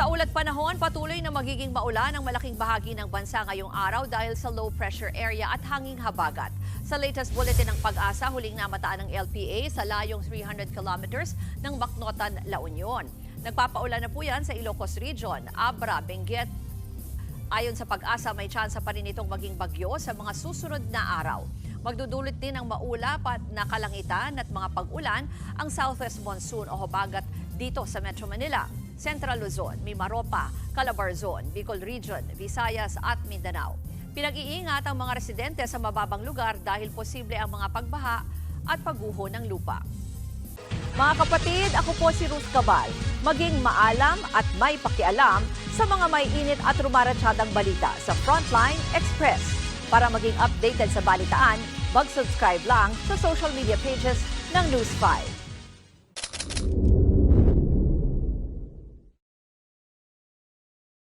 Sa ulat panahon, patuloy na magiging maulan ang malaking bahagi ng bansa ngayong araw dahil sa low pressure area at hanging habagat. Sa latest bulletin ng Pag-asa, huling namataan ng LPA sa layong 300 kilometers ng Macnotan, La Union. Nagpapaulan na po yan sa Ilocos Region, Abra, Benguet. Ayon sa Pag-asa, may tsansa pa rin itong maging bagyo sa mga susunod na araw. Magdudulot din ng maulap at nakalangitan at mga pag-ulan ang southwest monsoon o habagat dito sa Metro Manila, Central Luzon, Mimaropa, Calabarzon, Bicol Region, Visayas at Mindanao. Pinag-iingat ang mga residente sa mababang lugar dahil posible ang mga pagbaha at pagguho ng lupa. Mga kapatid, ako po si Ruth Cabal. Maging maalam at may pakialam sa mga may init at rumaratsadang balita sa Frontline Express. Para maging updated sa balitaan, mag-subscribe lang sa social media pages ng News 5.